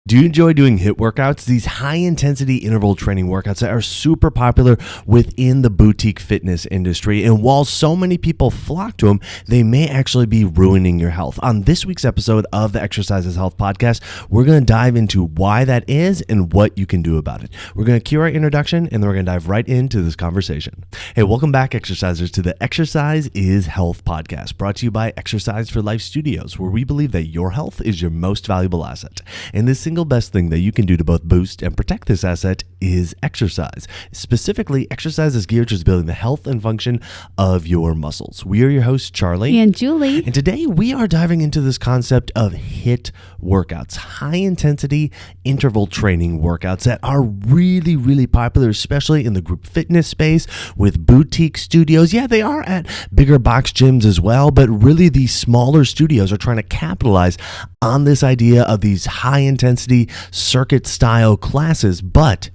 Do you enjoy doing HIIT workouts? These high-intensity interval training workouts that are super popular within the boutique fitness industry. And while so many people flock to them, they may actually be ruining your health. On this week's episode of the Exercise is Health podcast, we're going to dive into why that is and what you can do about it. We're going to cue our introduction, and then we're going to dive right into this conversation. Hey, welcome back, exercisers, to the Exercise is Health podcast, brought to you by Exercise for Life Studios, where we believe that your health is your most valuable asset. And the single best thing that you can do to both boost and protect this asset is exercise. Specifically, exercise is geared towards building the health and function of your muscles. We are your hosts, Charlie and Julie. And today we are diving into this concept of HIIT workouts, high intensity interval training workouts that are really, really popular, especially in the group fitness space with boutique studios. Yeah, they are at bigger box gyms as well, but really these smaller studios are trying to capitalize on this idea of these high intensity circuit style classes. But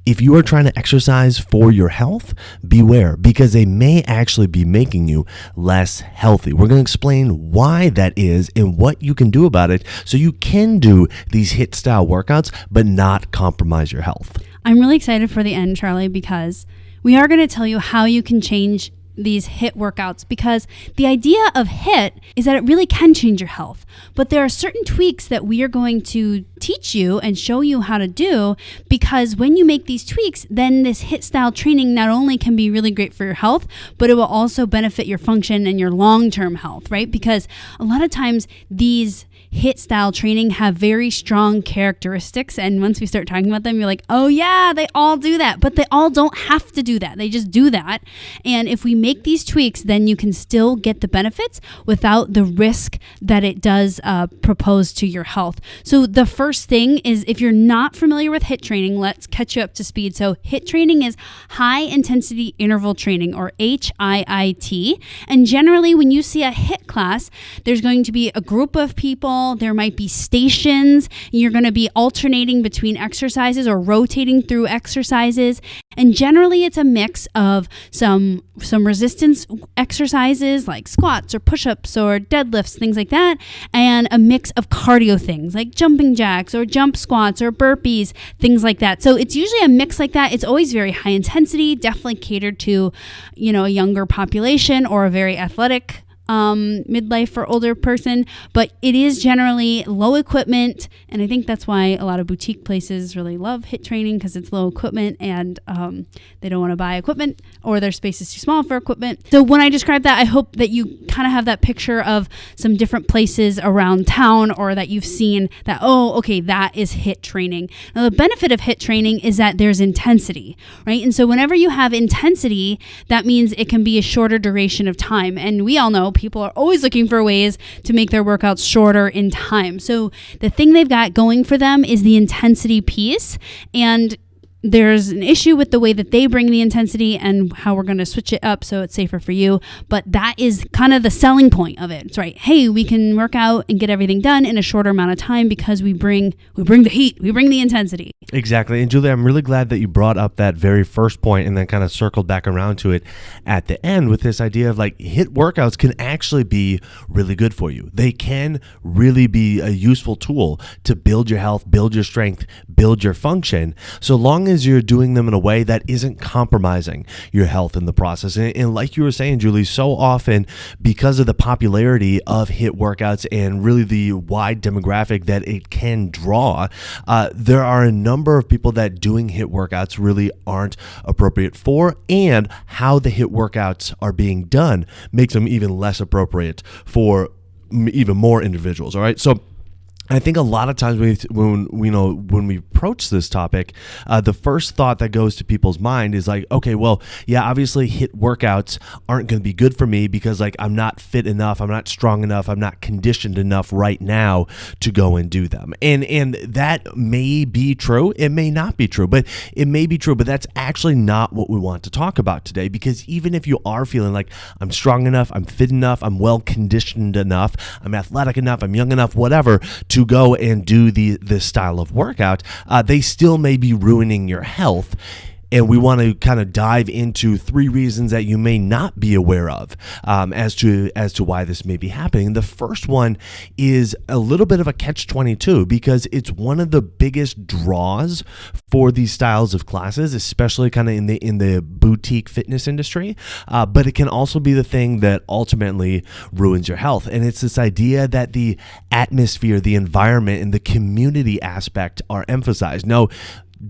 if you are trying to exercise for your health, beware, because they may actually be making you less healthy. We're going to explain why that is and what you can do about it so you can do these HIIT style workouts but not compromise your health. I'm really excited for the end, Charlie, because we are going to tell you how you can change these HIIT workouts, because the idea of HIIT is that it really can change your health. But there are certain tweaks that we are going to teach you and show you how to do, because when you make these tweaks, then this HIIT style training not only can be really great for your health, but it will also benefit your function and your long-term health, right? Because a lot of times these HIIT style training have very strong characteristics, and once we start talking about them, you're like, oh yeah, they all do that, but they all don't have to do that. They just do that. And if we make these tweaks, then you can still get the benefits without the risk that it does propose to your health. So the first thing is, if you're not familiar with HIIT training, let's catch you up to speed. So HIIT training is high intensity interval training, or HIIT. And generally when you see a HIIT class, there's going to be a group of people. There might be stations. You're going to be alternating between exercises or rotating through exercises. And generally it's a mix of some resistance exercises like squats or push-ups or deadlifts, things like that, and a mix of cardio things like jumping jacks or jump squats or burpees, things like that. So it's usually a mix like that. It's always very high intensity, definitely catered to, a younger population or a very athletic midlife or older person, but it is generally low equipment, and I think that's why a lot of boutique places really love HIIT training, because it's low equipment and they don't want to buy equipment, or their space is too small for equipment. So when I describe that, I hope that you kind of have that picture of some different places around town, or that you've seen that, oh, okay, that is HIIT training. Now the benefit of HIIT training is that there's intensity, right? And so whenever you have intensity, that means it can be a shorter duration of time, and we all know people are always looking for ways to make their workouts shorter in time. So the thing they've got going for them is the intensity piece, and there's an issue with the way that they bring the intensity and how we're going to switch it up so it's safer for you. But that is kind of the selling point of it. It's right. Hey, we can work out and get everything done in a shorter amount of time because we bring the heat, we bring the intensity. Exactly. And Julie, I'm really glad that you brought up that very first point and then kind of circled back around to it at the end with this idea of like HIIT workouts can actually be really good for you. They can really be a useful tool to build your health, build your strength, build your function, so long as you're doing them in a way that isn't compromising your health in the process. And like you were saying, Julie, so often because of the popularity of HIIT workouts and really the wide demographic that it can draw, there are a number of people that doing HIIT workouts really aren't appropriate for, and how the HIIT workouts are being done makes them even less appropriate for even more individuals. All right. So I think a lot of times when we approach this topic, the first thought that goes to people's mind is like, okay, well, yeah, obviously HIIT workouts aren't going to be good for me because like I'm not fit enough, I'm not strong enough, I'm not conditioned enough right now to go and do them. And that may be true, it may not be true, but it may be true, but that's actually not what we want to talk about today, because even if you are feeling like I'm strong enough, I'm fit enough, I'm well conditioned enough, I'm athletic enough, I'm young enough, whatever, to go and do this style of workout, they still may be ruining your health And we want to kind of dive into 3 reasons that you may not be aware of as to why this may be happening. The first one is a little bit of a catch-22 because it's one of the biggest draws for these styles of classes, especially kind of in the boutique fitness industry. But it can also be the thing that ultimately ruins your health. And it's this idea that the atmosphere, the environment, and the community aspect are emphasized. No,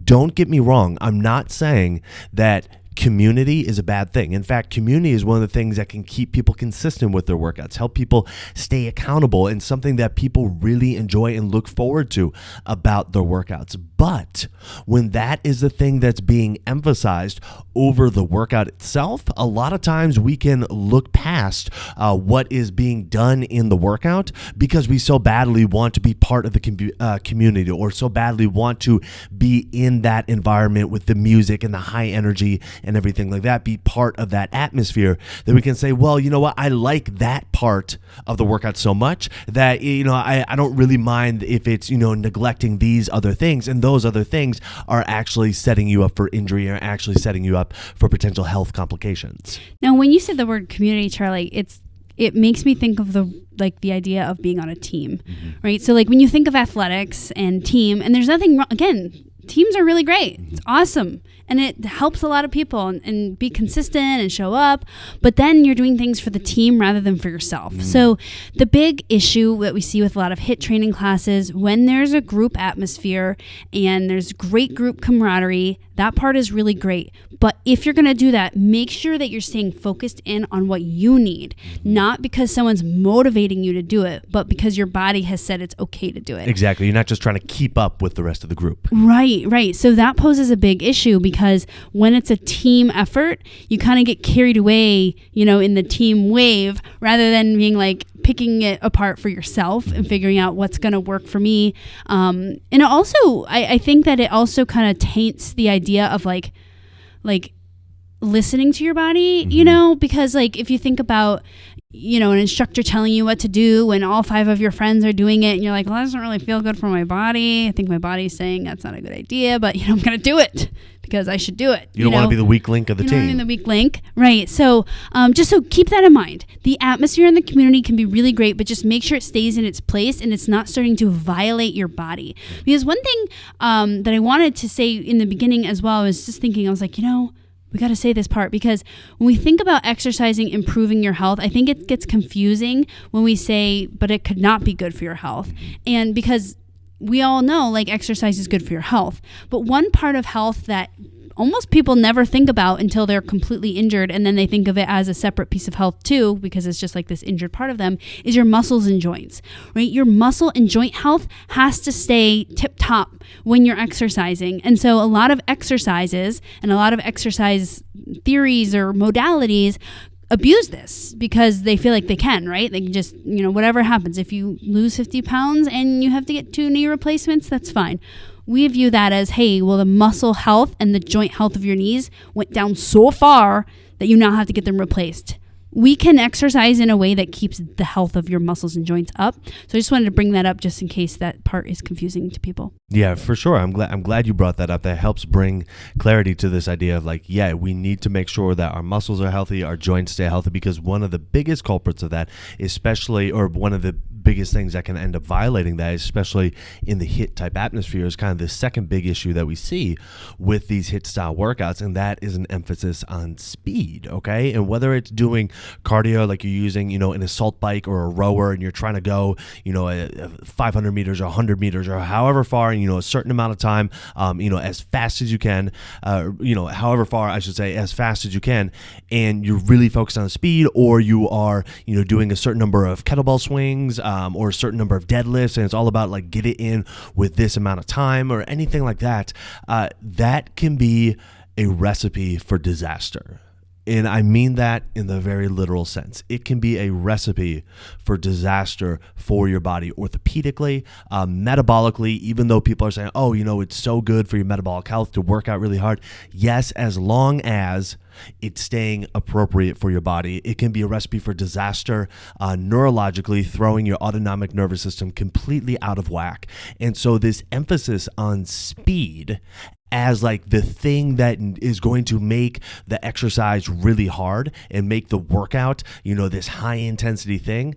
don't get me wrong. I'm not saying that community is a bad thing. In fact, community is one of the things that can keep people consistent with their workouts, help people stay accountable, and something that people really enjoy and look forward to about their workouts. But when that is the thing that's being emphasized over the workout itself, a lot of times we can look past what is being done in the workout because we so badly want to be part of the community, or so badly want to be in that environment with the music and the high energy and everything like that, be part of that atmosphere, that we can say, well, you know what, I like that part of the workout so much that, I don't really mind if it's, neglecting these other things, and those other things are actually setting you up for injury, or actually setting you up for potential health complications. Now, when you said the word community, Charlie, it makes me think of the idea of being on a team, right? So like when you think of athletics and team, and there's nothing wrong, again, teams are really great. It's awesome. And it helps a lot of people and be consistent and show up. But then you're doing things for the team rather than for yourself. So the big issue that we see with a lot of HIIT training classes, when there's a group atmosphere and there's great group camaraderie, that part is really great. But if you're going to do that, make sure that you're staying focused in on what you need, not because someone's motivating you to do it, but because your body has said it's okay to do it. Exactly. You're not just trying to keep up with the rest of the group. Right. So that poses a big issue because when it's a team effort, you kind of get carried away, in the team wave rather than being like picking it apart for yourself and figuring out what's going to work for me. And also, I think that it also kind of taints the idea of like listening to your body, because like if you think about, an instructor telling you what to do when all 5 of your friends are doing it and you're like, well, that doesn't really feel good for my body. I think my body's saying that's not a good idea, but I'm going to do it because I should do it. You don't want to be the weak link of the team. The weak link. Right. So just so keep that in mind. The atmosphere in the community can be really great, but just make sure it stays in its place and it's not starting to violate your body. Because one thing that I wanted to say in the beginning as well, I was just thinking, I was like, we got to say this part because when we think about exercising, improving your health, I think it gets confusing when we say, but it could not be good for your health. And because we all know like exercise is good for your health. But one part of health that almost people never think about until they're completely injured, and then they think of it as a separate piece of health too, because it's just like this injured part of them, is your muscles and joints, right? Your muscle and joint health has to stay tip top when you're exercising. And so a lot of exercises and a lot of exercise theories or modalities abuse this because they feel like they can, right? They can just, whatever happens. If you lose 50 pounds and you have to get 2 knee replacements, that's fine. We view that as, hey, well, the muscle health and the joint health of your knees went down so far that you now have to get them replaced. We can exercise in a way that keeps the health of your muscles and joints up. So I just wanted to bring that up just in case that part is confusing to people. Yeah, for sure. I'm glad you brought that up. That helps bring clarity to this idea of like, yeah, we need to make sure that our muscles are healthy, our joints stay healthy, because one of the biggest culprits of that, especially, or one of the biggest things that can end up violating that, especially in the HIIT type atmosphere, is kind of the second big issue that we see with these HIIT style workouts, and that is an emphasis on speed, okay? And whether it's doing cardio like you're using, an assault bike or a rower, and you're trying to go, 500 meters or 100 meters or however far in, a certain amount of time, as fast as you can, however far, I should say, as fast as you can, and you're really focused on speed, or you are, doing a certain number of kettlebell swings, or a certain number of deadlifts, and it's all about like get it in with this amount of time or anything like that, that can be a recipe for disaster. And I mean that in the very literal sense. It can be a recipe for disaster for your body orthopedically, metabolically, even though people are saying, oh, it's so good for your metabolic health to work out really hard. Yes, as long as it's staying appropriate for your body. It can be a recipe for disaster neurologically, throwing your autonomic nervous system completely out of whack. And so this emphasis on speed as like the thing that is going to make the exercise really hard and make the workout, this high intensity thing,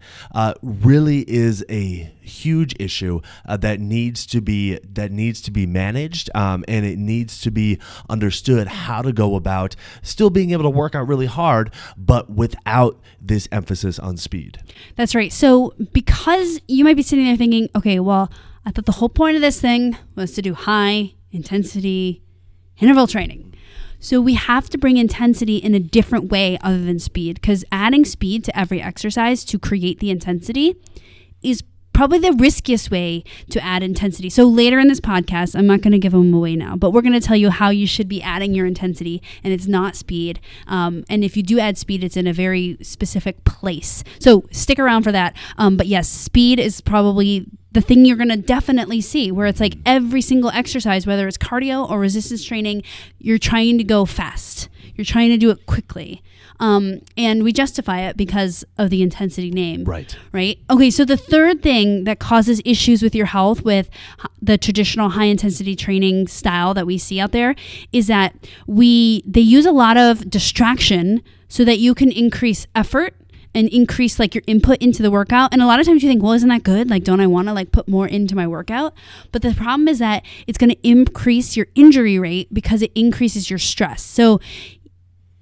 really is a huge issue that needs to be managed, and it needs to be understood how to go about still being able to work out really hard, but without this emphasis on speed. That's right. So because you might be sitting there thinking, okay, well, I thought the whole point of this thing was to do high intensity interval training. So we have to bring intensity in a different way other than speed, because adding speed to every exercise to create the intensity is probably the riskiest way to add intensity. So later in this podcast, I'm not going to give them away now, but we're going to tell you how you should be adding your intensity, and it's not speed. And if you do add speed, it's in a very specific place. So stick around for that. But yes, speed is probably the thing you're going to definitely see, where it's like every single exercise, whether it's cardio or resistance training, you're trying to go fast. You're trying to do it quickly. And we justify it because of the intensity name. Right. Okay, so the third thing that causes issues with your health with the traditional high intensity training style that we see out there is that they use a lot of distraction so that you can increase effort and increase like your input into the workout. And a lot of times you think, well, isn't that good? Like, don't I want to like put more into my workout? But the problem is that it's going to increase your injury rate because it increases your stress. So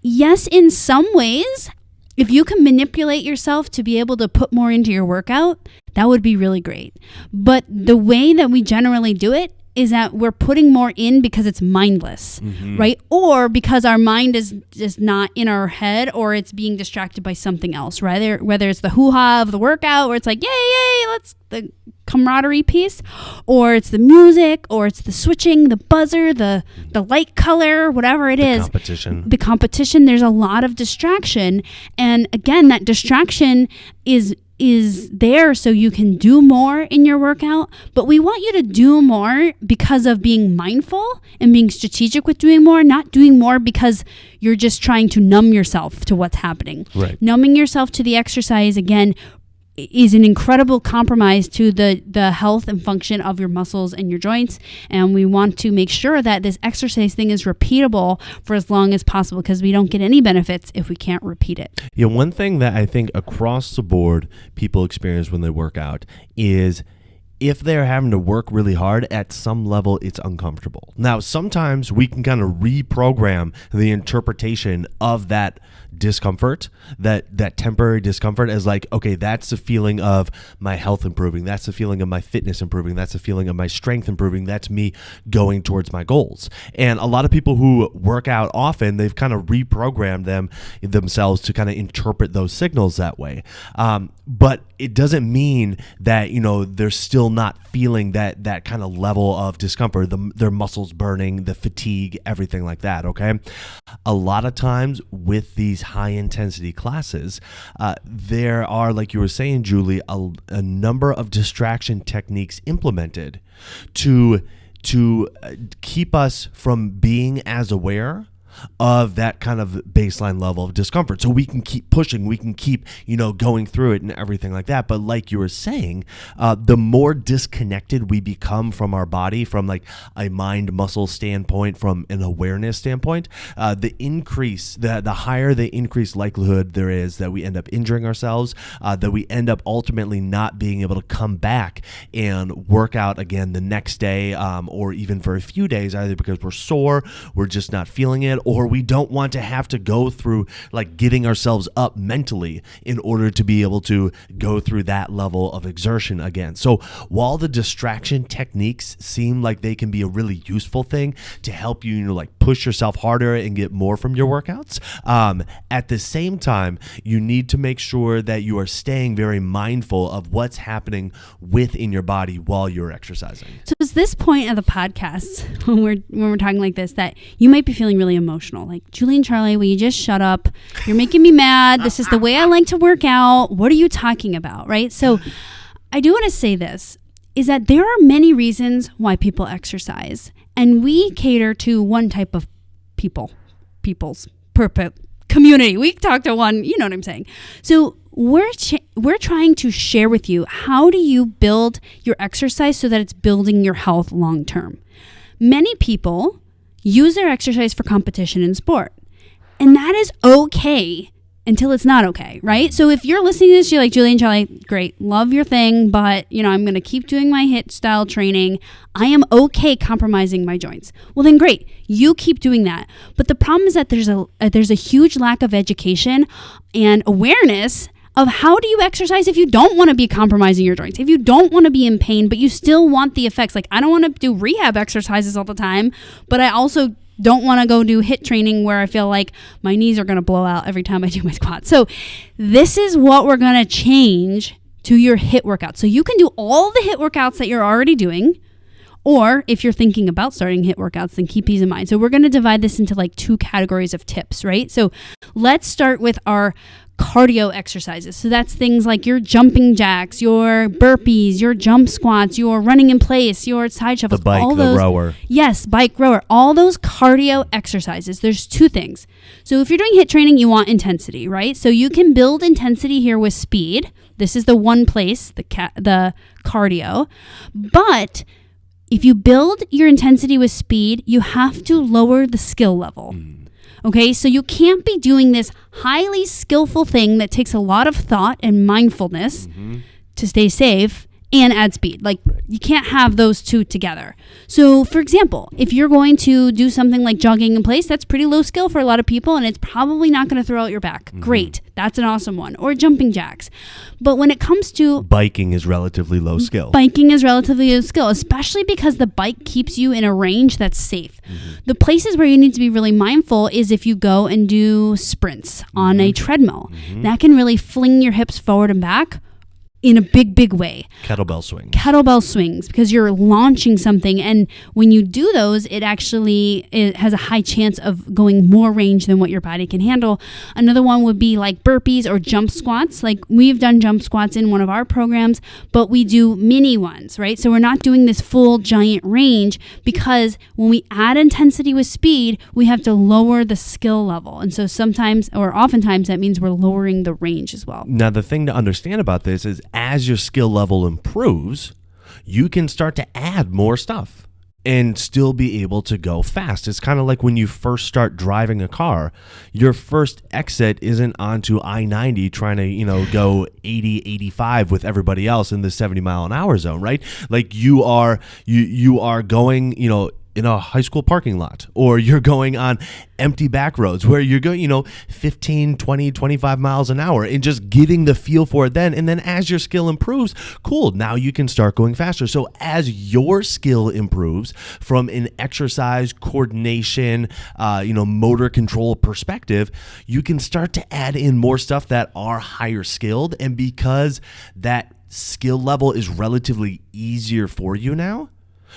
yes, in some ways, if you can manipulate yourself to be able to put more into your workout, that would be really great. But the way that we generally do it is that we're putting more in because it's mindless, right? Or because our mind is just not in our head, or it's being distracted by something else, right? Whether it's the hoo-ha of the workout, where it's like, yay, let's the camaraderie piece, or it's the music, or it's the switching, the buzzer, the light color, whatever it is. The competition. There's a lot of distraction. And again, that distraction is there so you can do more in your workout, but we want you to do more because of being mindful and being strategic with doing more, not doing more because you're just trying to numb yourself to what's happening. Right. Numbing yourself to the exercise, again, is an incredible compromise to the health and function of your muscles and your joints. And we want to make sure that this exercise thing is repeatable for as long as possible, because we don't get any benefits if we can't repeat it. One thing that I think across the board people experience when they work out is if they're having to work really hard, at some level, it's uncomfortable. Now, sometimes we can kind of reprogram the interpretation of that discomfort, that temporary discomfort, as like, okay, that's the feeling of my health improving. That's the feeling of my fitness improving. That's the feeling of my strength improving. That's me going towards my goals. And a lot of people who work out often, they've kind of reprogrammed themselves to kind of interpret those signals that way. But it doesn't mean that, they're still not feeling that kind of level of discomfort, their muscles burning, the fatigue, everything like that, okay? A lot of times with these high intensity classes, there are, like you were saying, Julie, a number of distraction techniques implemented to keep us from being as aware of that kind of baseline level of discomfort, so we can keep pushing, we can keep going through it and everything like that. But like you were saying, the more disconnected we become from our body, from like a mind muscle standpoint, from an awareness standpoint, the higher the increased likelihood there is that we end up injuring ourselves, that we end up ultimately not being able to come back and work out again the next day, or even for a few days, either because we're sore, we're just not feeling it, or we don't want to have to go through like getting ourselves up mentally in order to be able to go through that level of exertion again. So while the distraction techniques seem like they can be a really useful thing to help you, like push yourself harder and get more from your workouts, at the same time, you need to make sure that you are staying very mindful of what's happening within your body while you're exercising. So it's this point of the podcast when we're talking like this that you might be feeling really emotional. Like, Julie and Charlie, will you just shut up? You're making me mad. This is the way I like to work out. What are you talking about, right? So I do want to say this, is that there are many reasons why people exercise. And we cater to one type of people's community. We talk to one, you know what I'm saying. So we're trying to share with you, how do you build your exercise so that it's building your health long term? Many people use their exercise for competition in sport. And that is okay until it's not okay, right? So if you're listening to this, you're like, Julie and Charlie, great, love your thing, but I'm going to keep doing my HIIT style training. I am okay compromising my joints. Well, then great, you keep doing that. But the problem is that there's a huge lack of education and awareness of how do you exercise if you don't want to be compromising your joints, if you don't want to be in pain, but you still want the effects. Like, I don't want to do rehab exercises all the time, but I also don't want to go do HIIT training where I feel like my knees are going to blow out every time I do my squats. So this is what we're going to change to your HIIT workout. So you can do all the HIIT workouts that you're already doing, or if you're thinking about starting HIIT workouts, then keep these in mind. So we're going to divide this into like 2 categories of tips, right? So let's start with our cardio exercises. So that's things like your jumping jacks, your burpees, your jump squats, your running in place, your side shuffles. The bike, all the those, rower. Yes, bike, rower. All those cardio exercises. There's 2 things. So if you're doing HIIT training, you want intensity, right? So you can build intensity here with speed. This is the one place, the cardio. But if you build your intensity with speed, you have to lower the skill level. Okay, so you can't be doing this highly skillful thing that takes a lot of thought and mindfulness to stay safe and add speed. Like, you can't have those 2 together. So, for example, if you're going to do something like jogging in place, that's pretty low skill for a lot of people, and it's probably not going to throw out your back. Great. That's an awesome one. Or jumping jacks. But when it comes to biking is relatively low skill. Biking is relatively low skill, especially because the bike keeps you in a range that's safe. The places where you need to be really mindful is if you go and do sprints on a treadmill. That can really fling your hips forward and back in a big way. Kettlebell swings. Kettlebell swings, because you're launching something. And when you do those, it has a high chance of going more range than what your body can handle. Another one would be like burpees or jump squats. Like, we've done jump squats in one of our programs, but we do mini ones, right? So we're not doing this full giant range, because when we add intensity with speed, we have to lower the skill level. And so sometimes, or oftentimes, that means we're lowering the range as well. Now, the thing to understand about this is, as your skill level improves, you can start to add more stuff and still be able to go fast. It's kind of like when you first start driving a car, your first exit isn't onto I-90 trying to, go 80, 85 with everybody else in the 70 mile an hour zone, right? Like, you are going, in a high school parking lot, or you're going on empty back roads where you're going, 15, 20, 25 miles an hour, and just getting the feel for it then. And then as your skill improves, cool, now you can start going faster. So as your skill improves from an exercise, coordination, motor control perspective, you can start to add in more stuff that are higher skilled. And because that skill level is relatively easier for you now,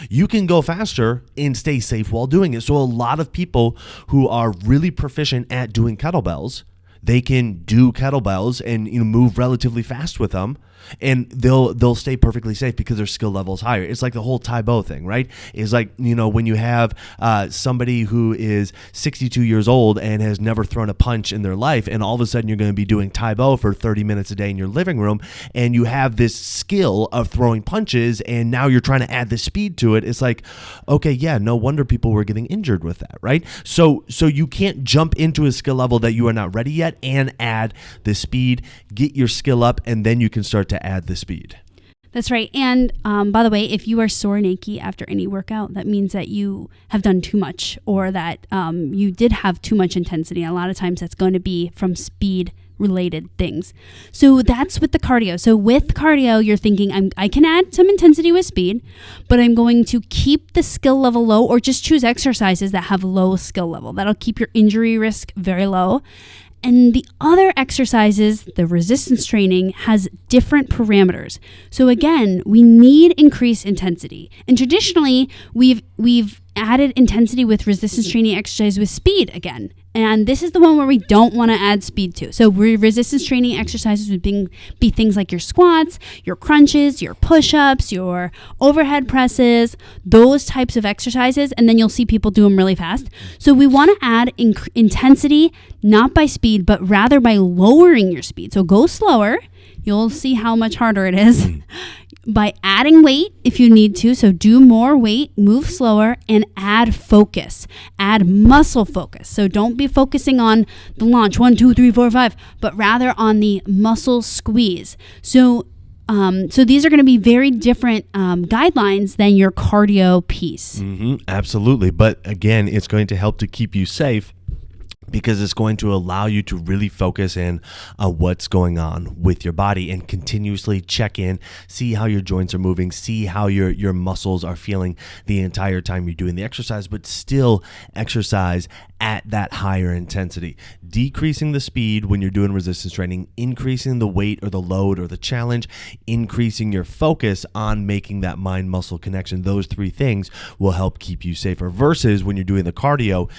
you can go faster and stay safe while doing it. So a lot of people who are really proficient at doing kettlebells, they can do kettlebells and move relatively fast with them, and they'll stay perfectly safe because their skill level is higher. It's like the whole Tae-Bo thing, right? It's like, when you have somebody who is 62 years old and has never thrown a punch in their life, and all of a sudden you're going to be doing Tae-Bo for 30 minutes a day in your living room, and you have this skill of throwing punches, and now you're trying to add the speed to it. It's like, okay, yeah, no wonder people were getting injured with that, right? So you can't jump into a skill level that you are not ready yet and add the speed, get your skill up, and then you can start to add the speed. That's right. And by the way, if you are sore and achy after any workout, that means that you have done too much, or that you did have too much intensity. A lot of times that's going to be from speed related things. So that's with the cardio. So with cardio, you're thinking, I can add some intensity with speed, but I'm going to keep the skill level low, or just choose exercises that have low skill level. That'll keep your injury risk very low. And the other exercises, the resistance training, has different parameters. So again, we need increased intensity. And traditionally, we've added intensity with resistance training exercise with speed again. And this is the one where we don't want to add speed to. So resistance training exercises would be things like your squats, your crunches, your push-ups, your overhead presses, those types of exercises. And then you'll see people do them really fast. So we want to add intensity, not by speed, but rather by lowering your speed. So go slower. You'll see how much harder it is. by adding weight if you need to. So do more weight, move slower, and add focus. Add muscle focus. So don't be focusing on the launch 1, 2, 3, 4, 5, but rather on the muscle squeeze. So these are going to be very different guidelines than your cardio piece. Absolutely. But again, it's going to help to keep you safe, because it's going to allow you to really focus in on what's going on with your body and continuously check in, see how your joints are moving, see how your muscles are feeling the entire time you're doing the exercise, but still exercise at that higher intensity. Decreasing the speed when you're doing resistance training, increasing the weight or the load or the challenge, increasing your focus on making that mind-muscle connection. Those three things will help keep you safer, versus when you're doing the cardio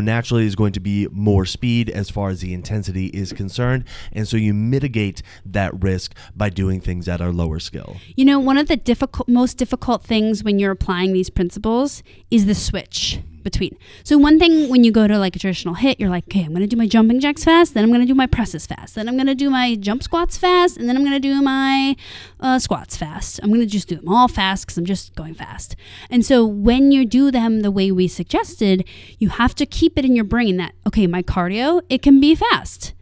naturally is going to be more speed as far as the intensity is concerned. And so you mitigate that risk by doing things that are lower skill. You know, one of the most difficult things when you're applying these principles is the switch between. So one thing when you go to like a traditional HIIT, you're like, okay, I'm going to do my jumping jacks fast, then I'm going to do my presses fast, then I'm going to do my jump squats fast, and then I'm going to do my squats fast. I'm going to just do them all fast because I'm just going fast. And so when you do them the way we suggested, you have to keep it in your brain that, okay, my cardio, it can be fast.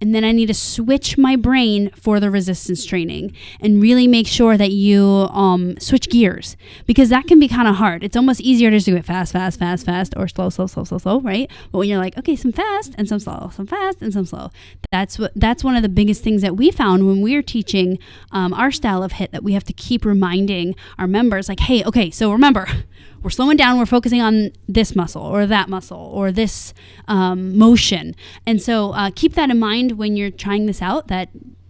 And then I need to switch my brain for the resistance training and really make sure that you switch gears, because that can be kind of hard. It's almost easier to just do it fast, fast, fast, fast, or slow, slow, slow, slow, slow, right? But when you're like, okay, some fast and some slow, some fast and some slow, that's one of the biggest things that we found when we were teaching our style of HIIT, that we have to keep reminding our members, like, hey, okay, so remember, we're slowing down, we're focusing on this muscle or that muscle or this motion. And so keep that in mind when you're trying this out, that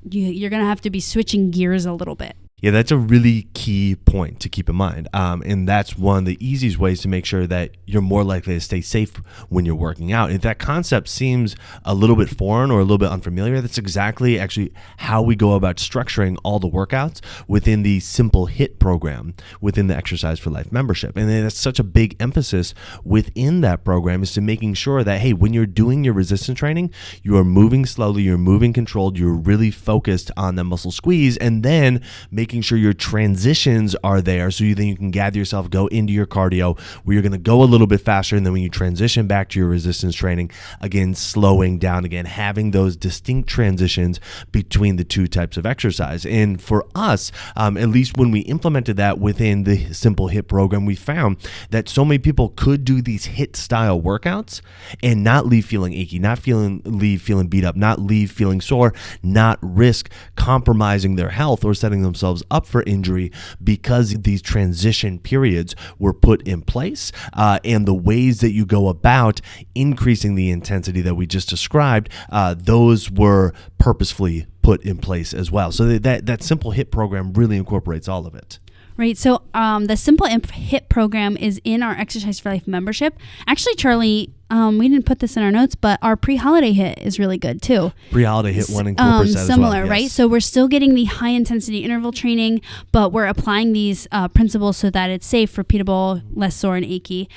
you're going to have to be switching gears a little bit. Yeah, that's a really key point to keep in mind. And that's one of the easiest ways to make sure that you're more likely to stay safe when you're working out. If that concept seems a little bit foreign or a little bit unfamiliar, that's exactly actually how we go about structuring all the workouts within the Simple HIIT program within the Exercise for Life membership. And that's such a big emphasis within that program, is to making sure that, hey, when you're doing your resistance training, you are moving slowly, you're moving controlled, you're really focused on the muscle squeeze, and then making sure your transitions are there, so then you can gather yourself, go into your cardio where you're going to go a little bit faster, and then when you transition back to your resistance training, again, slowing down again, having those distinct transitions between the two types of exercise. And for us, at least when we implemented that within the Simple HIIT program, we found that so many people could do these HIIT style workouts and not leave feeling achy, leave feeling beat up, not leave feeling sore, not risk compromising their health or setting themselves up for injury, because these transition periods were put in place, and the ways that you go about increasing the intensity that we just described, those were purposefully put in place as well. So that Simple HIIT program really incorporates all of it. Right. So the Simple HIIT program is in our Exercise for Life membership. Actually, Charlie, we didn't put this in our notes, but our pre-holiday HIIT is really good too. Pre-holiday HIIT one incorporates that as well. Similar, right? Yes. So we're still getting the high intensity interval training, but we're applying these principles so that it's safe, repeatable, less sore and achy.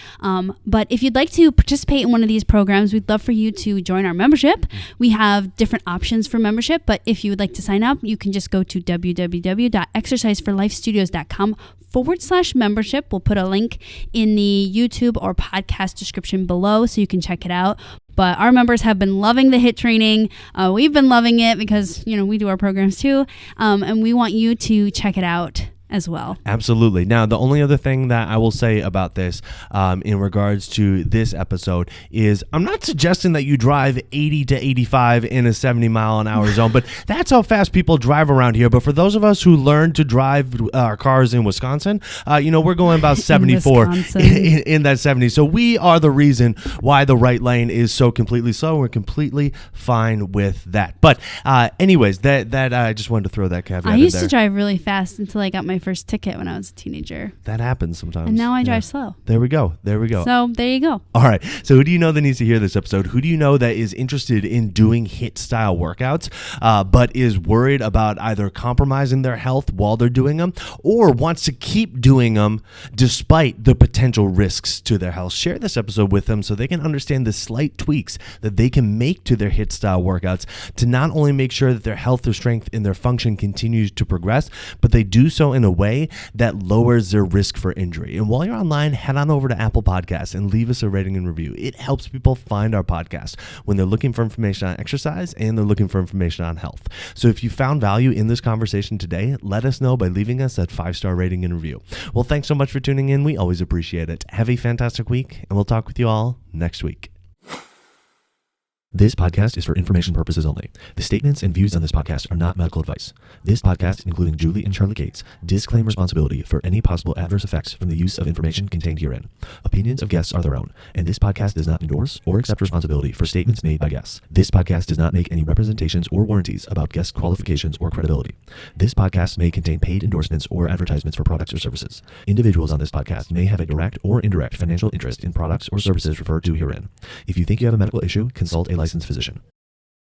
But if you'd like to participate in one of these programs, we'd love for you to join our membership. We have different options for membership, but if you would like to sign up, you can just go to www.exerciseforlifestudios.com/membership. We'll put a link in the YouTube or podcast description below so you can check it out. But our members have been loving the HIIT training. We've been loving it because, we do our programs too. And we want you to check it out as well. Absolutely. Now, the only other thing that I will say about this in regards to this episode is I'm not suggesting that you drive 80 to 85 in a 70 mile an hour zone, but that's how fast people drive around here. But for those of us who learned to drive our cars in Wisconsin, we're going about 74 in that 70. So we are the reason why the right lane is so completely slow. We're completely fine with that. But anyways, that I just wanted to throw that caveat in there. I used to drive really fast until I got my first ticket when I was a teenager. That happens sometimes. And now I drive slow. There we go. So there you go. All right. So who do you know that needs to hear this episode? Who do you know that is interested in doing HIIT style workouts, but is worried about either compromising their health while they're doing them, or wants to keep doing them despite the potential risks to their health? Share this episode with them so they can understand the slight tweaks that they can make to their HIIT style workouts to not only make sure that their health, their strength, and their function continues to progress, but they do so in a way that lowers their risk for injury. And while you're online, head on over to Apple Podcasts and leave us a rating and review. It helps people find our podcast when they're looking for information on exercise and they're looking for information on health. So if you found value in this conversation today, let us know by leaving us that 5-star rating and review. Well, thanks so much for tuning in. We always appreciate it. Have a fantastic week, and we'll talk with you all next week. This podcast is for information purposes only. The statements and views on this podcast are not medical advice. This podcast, including Julie and Charlie Gates, disclaim responsibility for any possible adverse effects from the use of information contained herein. Opinions of guests are their own, and this podcast does not endorse or accept responsibility for statements made by guests. This podcast does not make any representations or warranties about guest qualifications or credibility. This podcast may contain paid endorsements or advertisements for products or services. Individuals on this podcast may have a direct or indirect financial interest in products or services referred to herein. If you think you have a medical issue, consult a licensed physician.